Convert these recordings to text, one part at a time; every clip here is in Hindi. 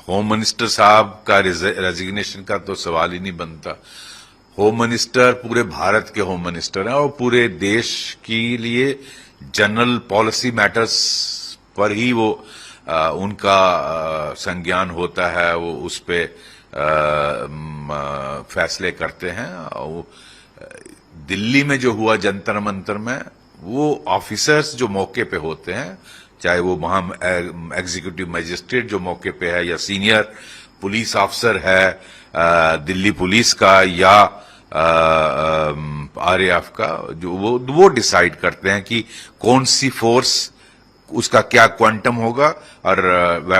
होम मिनिस्टर साहब का रेजिग्नेशन का तो सवाल ही नहीं बनता। होम मिनिस्टर पूरे भारत के होम मिनिस्टर हैं और पूरे देश के लिए जनरल पॉलिसी मैटर्स पर ही वो उनका संज्ञान होता है, वो उस पे फैसले करते हैं। दिल्ली में जो हुआ जंतर मंतर में, वो ऑफिसर्स जो मौके पे होते हैं, चाहे वो वहां एग्जीक्यूटिव मजिस्ट्रेट जो मौके पे है या सीनियर पुलिस ऑफिसर है दिल्ली पुलिस का या आरएएफ का, जो वो डिसाइड करते हैं कि कौन सी फोर्स, उसका क्या क्वांटम होगा और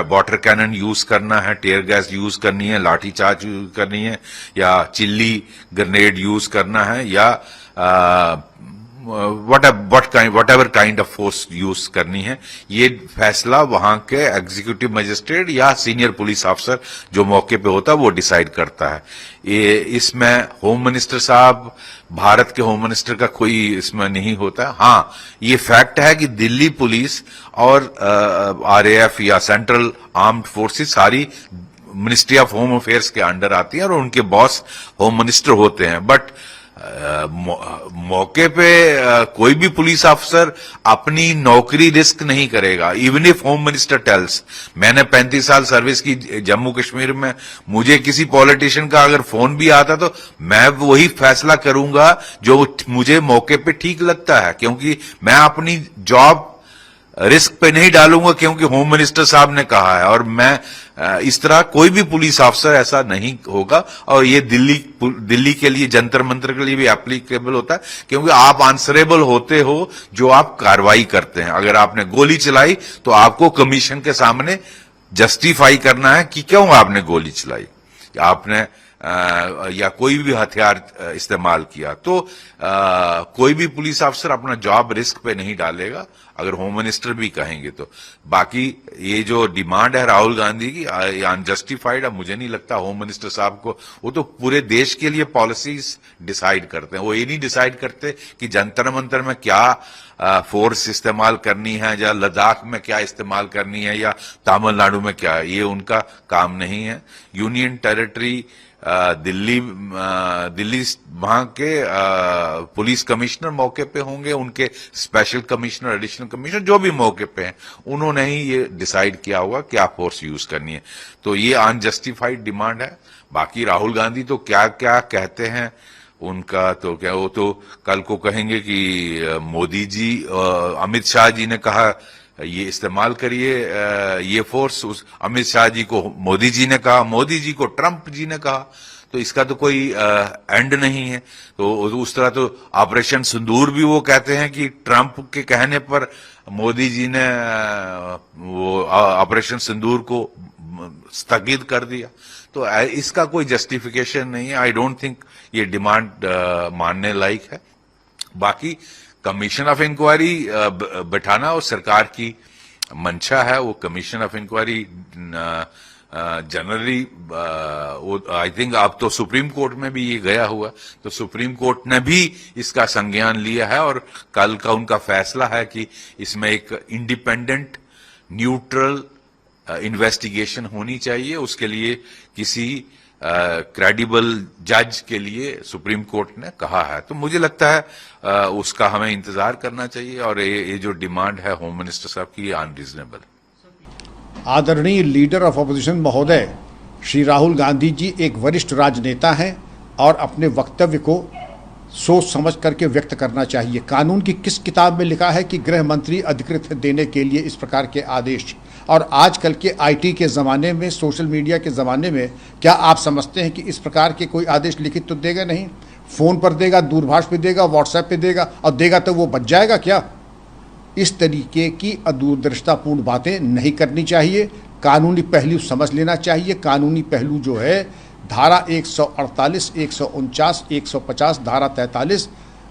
वाटर कैनन यूज करना है, टेयर गैस यूज करनी है, लाठी चार्ज यूज करनी है या चिल्ली ग्रेनेड यूज करना है या what ever kind of force use करनी है। ये फैसला वहां के एग्जीक्यूटिव मजिस्ट्रेट या सीनियर पुलिस ऑफिसर जो मौके पे होता है वो डिसाइड करता है। ये इसमें होम मिनिस्टर साहब, भारत के होम मिनिस्टर का कोई इसमें नहीं होता। हाँ, ये फैक्ट है कि दिल्ली पुलिस और आरएएफ या सेंट्रल आर्म्ड फोर्सेस सारी मिनिस्ट्री ऑफ होम अफेयर्स के अंडर आती है और उनके बॉस होम मिनिस्टर होते हैं। बट मौके पे कोई भी पुलिस अफसर अपनी नौकरी रिस्क नहीं करेगा, even if home minister tells. मैंने 35 साल सर्विस की जम्मू कश्मीर में, मुझे किसी पॉलिटिशियन का अगर फोन भी आता तो मैं वही फैसला करूंगा जो मुझे मौके पे ठीक लगता है, क्योंकि मैं अपनी जॉब रिस्क पे नहीं डालूंगा क्योंकि होम मिनिस्टर साहब ने कहा है। और मैं इस तरह कोई भी पुलिस अफसर ऐसा नहीं होगा। और ये दिल्ली के लिए, जंतर मंतर के लिए भी एप्लीकेबल होता है, क्योंकि आप आंसरेबल होते हो जो आप कार्रवाई करते हैं। अगर आपने गोली चलाई तो आपको कमीशन के सामने जस्टिफाई करना है कि क्यों आपने गोली चलाई, आपने या कोई भी हथियार इस्तेमाल किया। तो कोई भी पुलिस अफसर अपना जॉब रिस्क पे नहीं डालेगा, अगर होम मिनिस्टर भी कहेंगे तो। बाकी ये जो डिमांड है राहुल गांधी की, अनजस्टिफाइड है। मुझे नहीं लगता होम मिनिस्टर साहब को, वो तो पूरे देश के लिए पॉलिसीज डिसाइड करते हैं। वो ये नहीं डिसाइड करते कि जंतर मंतर में क्या फोर्स इस्तेमाल करनी है या लद्दाख में क्या इस्तेमाल करनी है या तमिलनाडु में क्या, ये उनका काम नहीं है। यूनियन टेरिटरी दिल्ली वहां के पुलिस कमिश्नर मौके पे होंगे, उनके स्पेशल कमिश्नर, एडिशनल कमिश्नर जो भी मौके पे हैं, उन्होंने ही ये डिसाइड किया होगा क्या फोर्स यूज करनी है। तो ये अनजस्टिफाइड डिमांड है। बाकी राहुल गांधी तो क्या क्या कहते हैं, उनका तो क्या, वो तो कल को कहेंगे कि मोदी जी, अमित शाह जी ने कहा ये इस्तेमाल करिए ये फोर्स, उस अमित शाह जी को मोदी जी ने कहा, मोदी जी को ट्रंप जी ने कहा। तो इसका तो कोई एंड नहीं है। तो उस तरह तो ऑपरेशन सिंदूर भी वो कहते हैं कि ट्रंप के कहने पर मोदी जी ने वो ऑपरेशन सिंदूर को स्थगित कर दिया। तो इसका कोई जस्टिफिकेशन नहीं है। आई डोंट थिंक ये डिमांड मानने लायक है। बाकी कमीशन ऑफ इंक्वायरी बैठाना और सरकार की मंशा है। वो commission of inquiry generally I think अब तो सुप्रीम कोर्ट में भी ये गया हुआ, तो सुप्रीम कोर्ट ने भी इसका संज्ञान लिया है और कल का उनका फैसला है कि इसमें एक इंडिपेंडेंट न्यूट्रल इन्वेस्टिगेशन होनी चाहिए। उसके लिए किसी क्रेडिबल जज के लिए सुप्रीम कोर्ट ने कहा है। तो मुझे लगता है उसका हमें इंतजार करना चाहिए। और ये जो डिमांड है होम मिनिस्टर साहब की, अनरीजनेबल। आदरणीय लीडर ऑफ अपोजिशन महोदय श्री राहुल गांधी जी एक वरिष्ठ राजनेता हैं और अपने वक्तव्य को सोच समझ करके व्यक्त करना चाहिए। कानून की किस किताब में लिखा है कि गृह मंत्री अधिकृत देने के लिए इस प्रकार के आदेश? और आजकल के आईटी के ज़माने में, सोशल मीडिया के ज़माने में, क्या आप समझते हैं कि इस प्रकार के कोई आदेश लिखित तो देगा नहीं? फ़ोन पर देगा, दूरभाष पे देगा, व्हाट्सएप पे देगा, और देगा तो वो बच जाएगा क्या? इस तरीके की अदूरदर्शितापूर्ण बातें नहीं करनी चाहिए। कानूनी पहलू समझ लेना चाहिए। कानूनी पहलू जो है धारा 148, 149, 150, धारा 43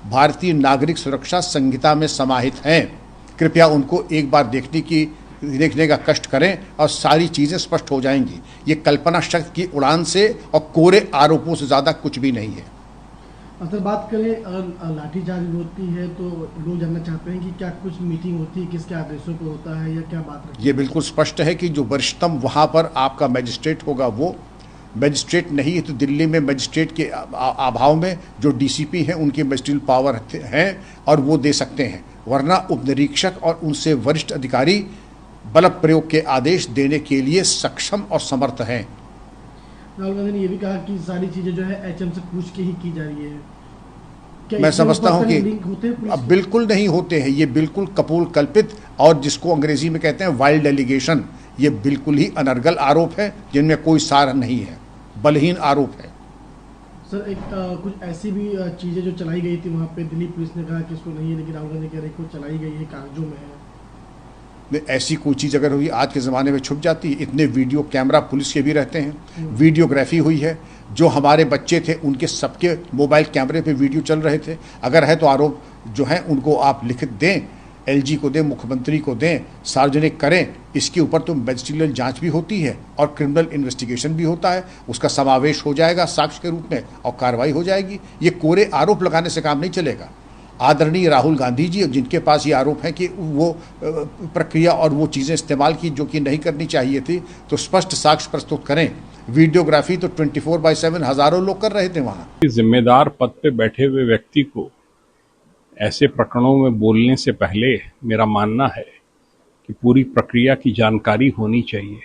भारतीय नागरिक सुरक्षा संहिता में समाहित हैं। कृपया उनको एक बार देखने का कष्ट करें और सारी चीज़ें स्पष्ट हो जाएंगी। ये कल्पना शक्ति की उड़ान से और कोरे आरोपों से ज़्यादा कुछ भी नहीं है। अगर बात करें अगर लाठीचार्ज होती है तो लोग जानना चाहते हैं कि क्या कुछ मीटिंग होती है, किसके आदेशों पर होता है या क्या बात रखी ये बिल्कुल स्पष्ट है कि जो वरिष्ठतम वहाँ पर आपका मजिस्ट्रेट होगा वो मजिस्ट्रेट नहीं है, तो दिल्ली में मजिस्ट्रेट के अभाव में जो डीसीपी हैं उनके मजिस्ट्रियल पावर हैं और वो दे सकते हैं, वरना उपनिरीक्षक और उनसे वरिष्ठ अधिकारी बल प्रयोग के आदेश देने के लिए सक्षम और समर्थ हैं। राहुल गांधी ने ये भी कहा कि सारी चीजें जो है एचएम से पूछ के ही की जा रही है। क्या मैं इसके समझता ऊपर हूं कि लिंक होते हैं पुलिस अब के? बिल्कुल नहीं होते हैं, ये बिल्कुल कपोल कल्पित और जिसको अंग्रेजी में कहते हैं वाइल्ड एलिगेशन, ये बिल्कुल ही अनर्गल आरोप है जिनमें कोई सार नहीं है, बलहीन आरोप है। सर एक कुछ ऐसी भी चीजें जो चलाई गई थी वहाँ पे, दिल्ली पुलिस ने कहा कि इसको नहीं है, लेकिन राहुल गांधी कह रहे हैं कि चलाई गई है, कागजों में है। ऐसी कोई चीज़ अगर हुई आज के ज़माने में छुप जाती है, इतने वीडियो कैमरा पुलिस के भी रहते हैं, वीडियोग्राफी हुई है, जो हमारे बच्चे थे उनके सबके मोबाइल कैमरे पे वीडियो चल रहे थे। अगर है तो आरोप जो है उनको आप लिखित दें, एलजी को दें, मुख्यमंत्री को दें, सार्वजनिक करें। इसके ऊपर तो मैजिस्ट्रियल जांच भी होती है और क्रिमिनल इन्वेस्टिगेशन भी होता है, उसका समावेश हो जाएगा साक्ष्य के रूप में और कार्रवाई हो जाएगी। ये कोरे आरोप लगाने से काम नहीं चलेगा। आदरणीय राहुल गांधी जी जिनके पास ये आरोप है कि वो प्रक्रिया और वो चीज़ें इस्तेमाल की जो कि नहीं करनी चाहिए थी, तो स्पष्ट साक्ष्य प्रस्तुत करें। वीडियोग्राफी तो 24/7 हजारों लोग कर रहे थे वहाँ। जिम्मेदार पद पे बैठे हुए व्यक्ति को ऐसे प्रकरणों में बोलने से पहले मेरा मानना है कि पूरी प्रक्रिया की जानकारी होनी चाहिए।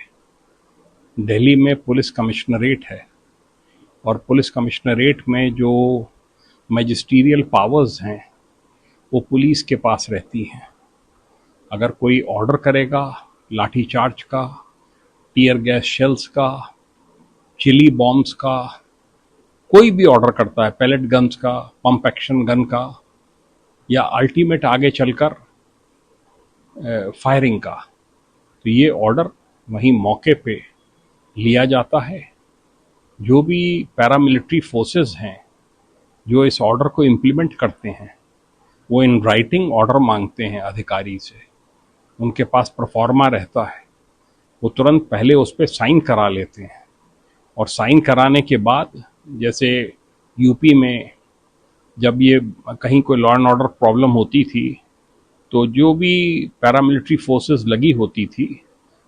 दिल्ली में पुलिस कमिश्नरेट है और पुलिस कमिश्नरेट में जो मैजिस्ट्रियल पावर्स हैं वो पुलिस के पास रहती हैं। अगर कोई ऑर्डर करेगा लाठीचार्ज का, टीयर गैस शेल्स का, चिली बॉम्ब्स का, कोई भी ऑर्डर करता है, पैलेट गन्स का, पंप एक्शन गन का, या अल्टीमेट आगे चलकर फायरिंग का, तो ये ऑर्डर वहीं मौके पे लिया जाता है। जो भी पैरामिलिट्री फोर्सेस हैं जो इस ऑर्डर को इम्प्लीमेंट करते हैं वो इन राइटिंग ऑर्डर मांगते हैं अधिकारी से, उनके पास प्रोफॉर्मा रहता है, वो तुरंत पहले उस पर साइन करा लेते हैं और साइन कराने के बाद, जैसे यूपी में जब ये कहीं कोई लॉ एंड ऑर्डर प्रॉब्लम होती थी तो जो भी पैरामिलिट्री फोर्सेस लगी होती थी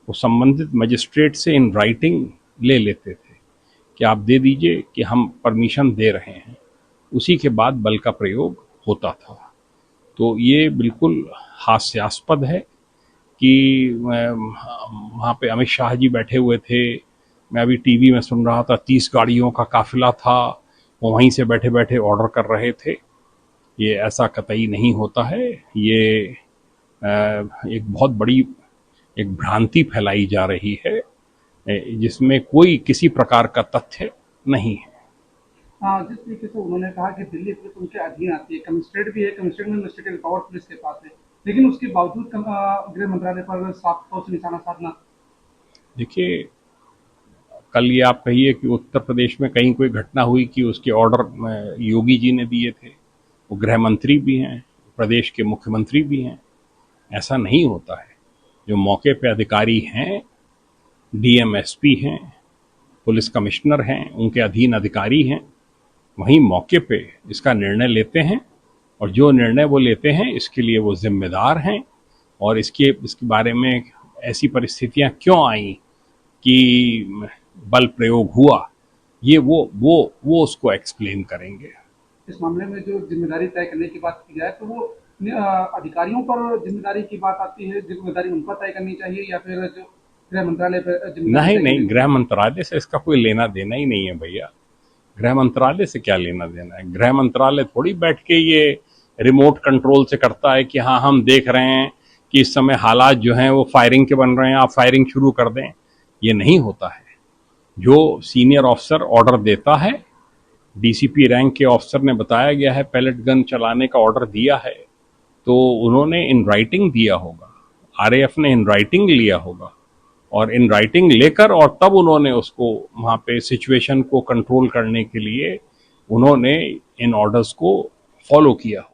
वो संबंधित मजिस्ट्रेट से इन राइटिंग ले लेते थे कि आप दे दीजिए कि हम परमिशन दे रहे हैं, उसी के बाद बल का प्रयोग होता था। तो ये बिल्कुल हास्यास्पद है कि वहाँ पे अमित शाह जी बैठे हुए थे, मैं अभी टीवी में सुन रहा था 30 गाड़ियों का काफिला था, वो वहीं से बैठे बैठे ऑर्डर कर रहे थे। ये ऐसा कतई नहीं होता है। ये एक बहुत बड़ी एक भ्रांति फैलाई जा रही है जिसमें कोई किसी प्रकार का तथ्य नहीं है। जिस तरीके से उन्होंने कहा कि दिल्ली पुलिस उनके अधीन आती है, कमिश्नरेट भी है, कमिश्नरेट में एडमिनिस्ट्रेटिव पावर पुलिस के पास है, लेकिन उसके बावजूद गृह मंत्रालय पर साफ तौर से निशाना साधना। देखिए, कल ये आप कहिए कि उत्तर प्रदेश में कहीं कोई घटना हुई कि उसके ऑर्डर योगी जी ने दिए थे, वो गृह मंत्री भी हैं, प्रदेश के मुख्यमंत्री भी हैं। ऐसा नहीं होता है। जो मौके पे अधिकारी हैं, डीएमएसपी हैं, पुलिस कमिश्नर हैं, उनके अधीन अधिकारी हैं, वहीं मौके पे इसका निर्णय लेते हैं और जो निर्णय वो लेते हैं इसके लिए वो जिम्मेदार हैं। और इसके बारे में ऐसी परिस्थितियां क्यों आई कि बल प्रयोग हुआ, ये वो उसको एक्सप्लेन करेंगे। इस मामले में जो जिम्मेदारी तय करने की बात की जाए तो वो अधिकारियों पर जिम्मेदारी की बात आती है, जिम्मेदारी उन पर तय करनी चाहिए या फिर जो गृह मंत्रालय पर जिम्मेदारी? नहीं, गृह मंत्रालय से इसका कोई लेना देना ही नहीं है भैया। गृह मंत्रालय से क्या लेना देना है? गृह मंत्रालय थोड़ी बैठ के ये रिमोट कंट्रोल से करता है कि हाँ हम देख रहे हैं कि इस समय हालात जो हैं वो फायरिंग के बन रहे हैं, आप फायरिंग शुरू कर दें। ये नहीं होता है। जो सीनियर ऑफिसर ऑर्डर देता है, डीसीपी रैंक के ऑफिसर ने बताया गया है पैलेट गन चलाने का ऑर्डर दिया है, तो उन्होंने इन राइटिंग दिया होगा, आरएएफ ने इन राइटिंग लिया होगा और इन राइटिंग लेकर और तब उन्होंने उसको वहाँ पे सिचुएशन को कंट्रोल करने के लिए उन्होंने इन ऑर्डर्स को फॉलो किया होगा।